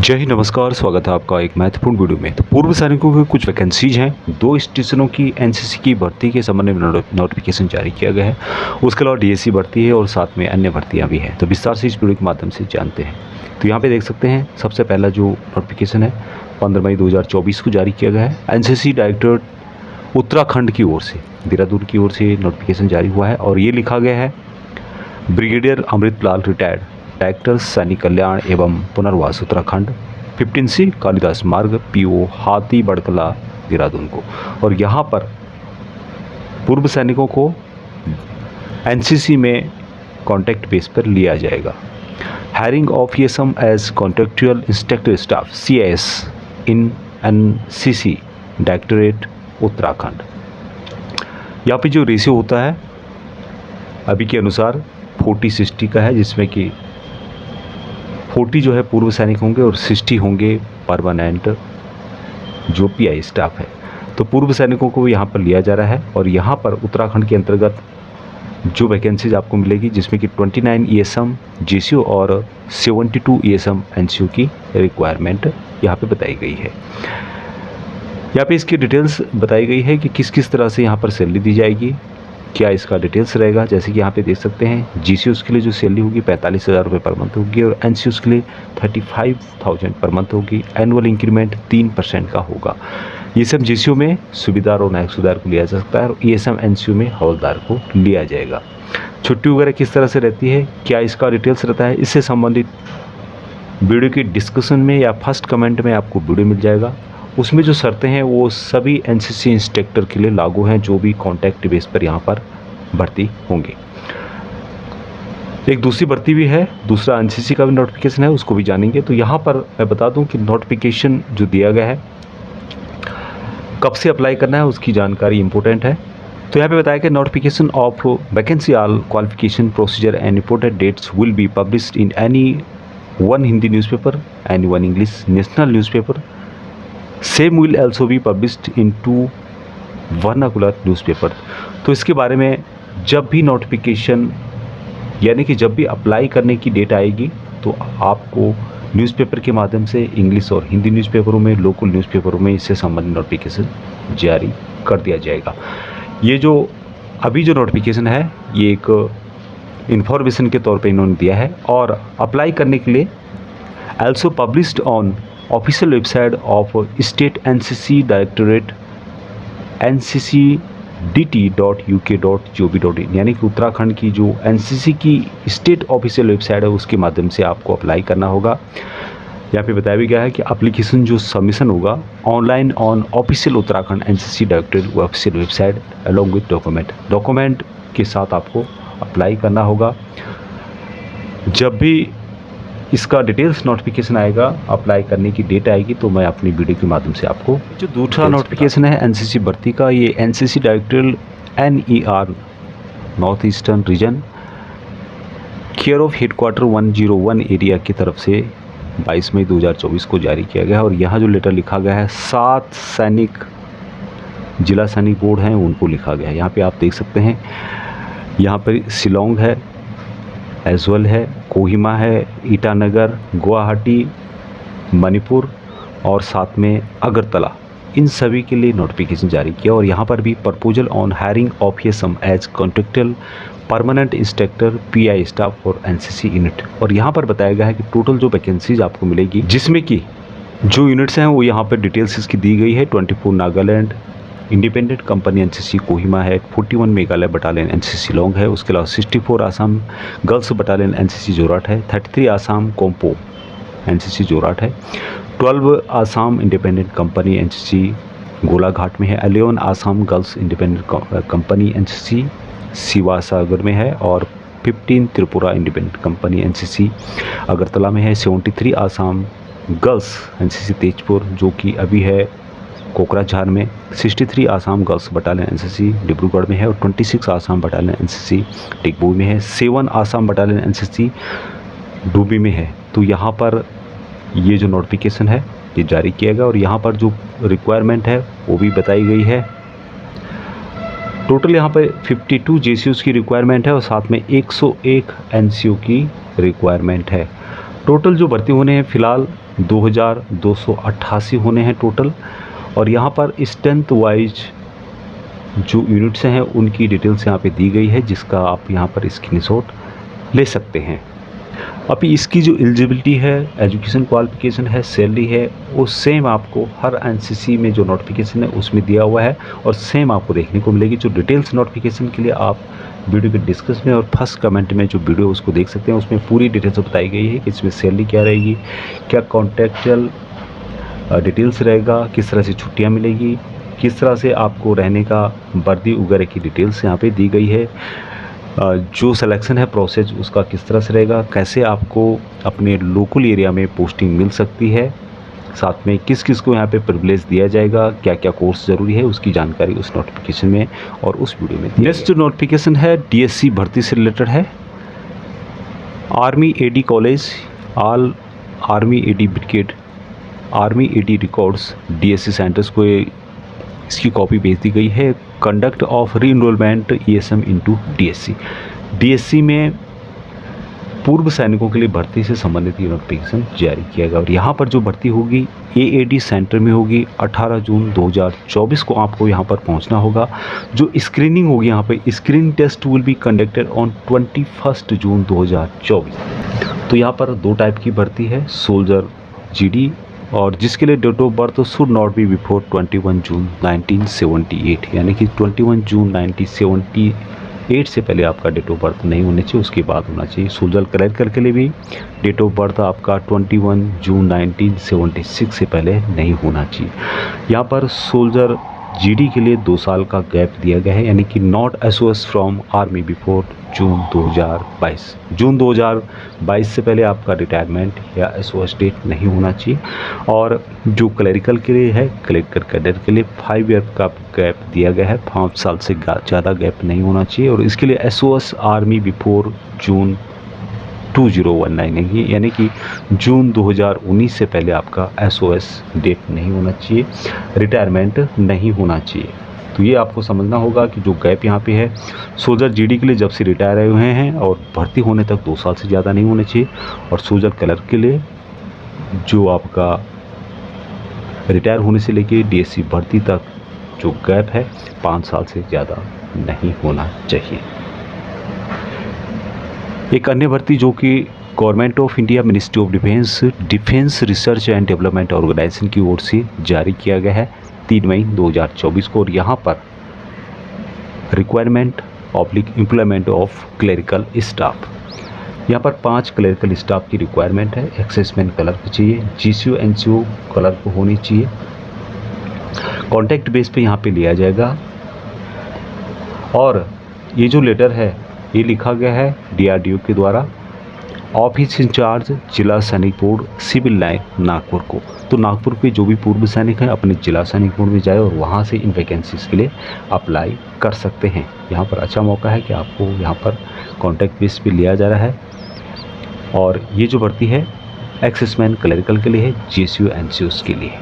जय हिंद, नमस्कार। स्वागत है आपका एक महत्वपूर्ण वीडियो में। तो पूर्व सैनिकों की कुछ वैकेंसीज हैं। 2 स्टेशनों की एनसीसी की भर्ती के संबंध में नोटिफिकेशन जारी किया गया है। उसके अलावा डीएससी भर्ती है और साथ में अन्य भर्तियां भी हैं। तो विस्तार से इस वीडियो के माध्यम से जानते हैं। तो यहाँ पे देख सकते हैं, सबसे पहला जो नोटिफिकेशन है 15 मई 2024 को जारी किया गया है। एनसीसी डायरेक्टरेट उत्तराखंड की ओर से, देहरादून की ओर से नोटिफिकेशन जारी हुआ है और ये लिखा गया है, ब्रिगेडियर अमृतलाल रिटायर्ड, डायरेक्टर सैनिक कल्याण एवं पुनर्वास उत्तराखंड, 15C कालिदास मार्ग, पीओ हाथी बड़कला, देहरादून को। और यहाँ पर पूर्व सैनिकों को एनसीसी में कॉन्ट्रैक्ट बेस पर लिया जाएगा। Hiring of ESM as contractual instructor staff CIS in NCC directorate Uttarakhand. यहाँ पे जो रेशियो होता है अभी के अनुसार 40-60 का है, जिसमें कि 40 जो है पूर्व सैनिक होंगे और 60 होंगे परमानेंट जो PI स्टाफ है। तो पूर्व सैनिकों को यहाँ पर लिया जा रहा है और यहाँ पर उत्तराखंड के अंतर्गत जो वैकेंसीज आपको मिलेगी, जिसमें कि 29 ESM GCO और 72 ESM NCO की रिक्वायरमेंट यहाँ पे बताई गई है। यहाँ पे इसकी डिटेल्स बताई गई है कि किस किस तरह से यहाँ पर सैलरी दी जाएगी, क्या इसका डिटेल्स रहेगा। जैसे कि यहाँ पे देख सकते हैं, GCOs के लिए जो सैलरी होगी 45,000 रुपये पर मंथ होगी और NCOs के लिए 35,000 पर मंथ होगी। एनुअल इंक्रीमेंट 3% का होगा। ये सब GCO में सूबेदार और नायक सूबेदार को लिया जा सकता है और ESM NCO में हवलदार को लिया जाएगा। छुट्टी वगैरह किस तरह से रहती है, क्या इसका डिटेल्स रहता है, इससे संबंधित वीडियो की डिस्कशन में या फर्स्ट कमेंट में आपको वीडियो मिल जाएगा। उसमें जो शर्तें हैं वो सभी एनसीसी इंस्ट्रक्टर के लिए लागू हैं, जो भी कॉन्ट्रैक्ट बेस पर यहाँ पर भर्ती होंगे। एक दूसरी भर्ती भी है, दूसरा एनसीसी का भी नोटिफिकेशन है, उसको भी जानेंगे। तो यहाँ पर मैं बता दूं कि नोटिफिकेशन जो दिया गया है, कब से अप्लाई करना है उसकी जानकारी इंपॉर्टेंट है। तो यहाँ पे बताया कि notification of vacancy, all qualification, procedure and important dates will be published in any one Hindi newspaper and one English national newspaper. Same will also be published in 2 vernacular newspaper. तो इसके बारे में जब भी नोटिफिकेशन, यानी कि जब भी अप्लाई करने की डेट आएगी, तो आपको न्यूज़पेपर के माध्यम से इंग्लिश और हिंदी न्यूज़पेपरों में, लोकल न्यूज़पेपरों में इससे संबंधित नोटिफिकेशन जारी कर दिया जाएगा। ये जो अभी जो नोटिफिकेशन है, ये एक इन्फॉर्मेशन के तौर पे इन्होंने दिया है और अप्लाई करने के लिए also published on official website of state NCC directorate ncct.uk.gov.in, यानी कि उत्तराखंड की जो एनसीसी की स्टेट ऑफिशियल वेबसाइट है उसके माध्यम से आपको अप्लाई करना होगा। यहाँ पे बताया भी गया है कि एप्लीकेशन जो सबमिशन होगा online on official Uttarakhand NCC directorate official website along with document के साथ आपको अप्लाई करना होगा। जब भी इसका डिटेल्स नोटिफिकेशन आएगा, अप्लाई करने की डेट आएगी, तो मैं अपनी वीडियो के माध्यम से आपको जो दूसरा नोटिफिकेशन है एनसीसी भर्ती का, ये NCC director NER north eastern region, care of headquarter 101 area की तरफ से 22 मई 2024 को जारी किया गया है। और यहाँ जो लेटर लिखा गया है 7 सैनिक जिला सैनिक बोर्ड हैं उनको लिखा गया है। यहाँ पे आप देख सकते हैं, यहाँ पर शिलोंग है, एजवल है, कोहिमा है, ईटानगर, गुवाहाटी, मणिपुर और साथ में अगरतला, इन सभी के लिए नोटिफिकेशन जारी किया। और यहाँ पर भी proposal on hiring of ESM as contractual permanent instructor PI staff और एनसीसी यूनिट। और यहाँ पर बताया गया है कि टोटल जो वैकेंसीज आपको मिलेगी, जिसमें कि जो यूनिट्स हैं वो यहाँ पर डिटेल्स इसकी दी गई है। 24 Nagaland independent company NCC Kohima है, 41 मेघालय बटालियन एनसीसी शिलोंग है, उसके अलावा 64 Assam girls battalion NCC Jorhat है, 33 आसाम कोम्पो एनसीसी जोरहाट है, 12 Assam independent company NCC Golaghat में है, 11 Assam girls independent company NCC Sivasagar में है और 15 Tripura independent company NCC Agartala में है, 73 आसाम गर्ल्स एनसीसी तेजपुर जो कि अभी है कोकराझार में, 63 Assam girls battalion NCC Dibrugarh में है और 26 आसाम बटालियन एनसीसी डिगबोई में है, 7 आसाम बटालियन एनसीसी डूबी में है। तो यहाँ पर ये जो नोटिफिकेशन है ये जारी किया गया और यहाँ पर जो रिक्वायरमेंट है वो भी बताई गई है। टोटल यहाँ पे 52 JCOs की रिक्वायरमेंट है और साथ में 101 NCO की रिक्वायरमेंट है। टोटल जो भर्ती होने हैं फ़िलहाल 2288 होने हैं टोटल। और यहाँ पर स्ट्रेंथ वाइज जो यूनिट्स हैं उनकी डिटेल्स यहाँ पे दी गई है, जिसका आप यहाँ पर स्क्रीनशॉट ले सकते हैं। अभी इसकी जो एलिजिबिलिटी है, एजुकेशन क्वालिफिकेशन है, सैलरी है, वो सेम आपको हर एनसीसी में जो नोटिफिकेशन है उसमें दिया हुआ है और सेम आपको देखने को मिलेगी। जो डिटेल्स नोटिफिकेशन के लिए आप वीडियो के डिस्क्रिप्शन में और फर्स्ट कमेंट में जो वीडियो उसको देख सकते हैं, उसमें पूरी डिटेल्स बताई गई है कि इसमें सैलरी क्या रहेगी, क्या कॉन्ट्रेक्चुअल डिटेल्स रहेगा, किस तरह से छुट्टियाँ मिलेगी, किस तरह से आपको रहने का वर्दी वगैरह की डिटेल्स यहाँ पे दी गई है। जो सिलेक्शन है प्रोसेस उसका किस तरह से रहेगा, कैसे आपको अपने लोकल एरिया में पोस्टिंग मिल सकती है, साथ में किस किस को यहाँ पे प्रिविलेज दिया जाएगा, क्या क्या कोर्स ज़रूरी है, उसकी जानकारी उस नोटिफिकेशन में और उस वीडियो में। नेक्स्ट जो नोटिफिकेशन है डीएससी भर्ती से रिलेटेड है। Army AD college, all army AD brigade, army AD records DSC centres को इसकी कॉपी भेज दी गई है। Conduct of re enrolment ESM into DSC. DSC में पूर्व सैनिकों के लिए भर्ती से संबंधित ये नोटिफिकेशन जारी किया गया और यहाँ पर जो भर्ती होगी एएडी सेंटर में होगी। 18 जून 2024 को आपको यहाँ पर पहुँचना होगा। जो स्क्रीनिंग होगी यहाँ पर, screen test will be conducted on 21 June 2024। तो यहाँ पर दो टाइप की भर्ती है, सोल्जर जीडी, और जिसके लिए date of birth should not be before 21 June 1978, यानी कि 21 जून 1978 से पहले आपका डेट ऑफ बर्थ नहीं होना चाहिए, उसके बाद होना चाहिए। सोल्जर क्लर्क के लिए भी डेट ऑफ बर्थ आपका 21 जून 1976 से पहले नहीं होना चाहिए। यहाँ पर सोल्जर जीडी के लिए 2 साल का गैप दिया गया है, यानी कि not SOS from army before June 2022। जून 2022 से पहले आपका रिटायरमेंट या एसओएस डेट नहीं होना चाहिए। और जो क्लरिकल के लिए है, क्लरिकल कैडर के लिए 5 ईयर का गैप दिया गया है, 5 साल से ज़्यादा गैप नहीं होना चाहिए। और इसके लिए एसओएस आर्मी बिफोर जून 2019, यानी कि जून 2019 से पहले आपका एसओएस डेट नहीं होना चाहिए, रिटायरमेंट नहीं होना चाहिए। तो ये आपको समझना होगा कि जो गैप यहाँ पे है, सोल्जर जीडी के लिए जब से रिटायर हुए हैं और भर्ती होने तक 2 साल से ज़्यादा नहीं होने चाहिए, और सोल्जर क्लर्क के लिए जो आपका रिटायर होने से लेके डीएससी भर्ती तक जो गैप है 5 साल से ज़्यादा नहीं होना चाहिए। एक अन्य भर्ती जो कि government of India ministry of defence research and development organisation की ओर से जारी किया गया है 3 मई 2024 को, और यहाँ पर requirement oblique employment of clerical staff. यहाँ पर 5 क्लरिकल स्टाफ की रिक्वायरमेंट है। एक्सेसमेंट क्लर्क चाहिए, जीसीओ एनसीओ क्लर्क होनी चाहिए। कॉन्टैक्ट बेस पे यहाँ पे लिया जाएगा। और ये जो लेटर है ये लिखा गया है डीआरडीओ के द्वारा, ऑफिस इंचार्ज जिला सैनिक बोर्ड सिविल लाइन नागपुर को। तो नागपुर के जो भी पूर्व सैनिक हैं अपने जिला सैनिक बोर्ड में जाए और वहाँ से इन वैकेंसीज़ के लिए अप्लाई कर सकते हैं। यहाँ पर अच्छा मौका है कि आपको यहाँ पर कॉन्टैक्ट बेस पे लिया जा रहा है। और ये जो भर्ती है एक्सेसमैन क्लरिकल के लिए है, जीसीओ एनसीओ के लिए।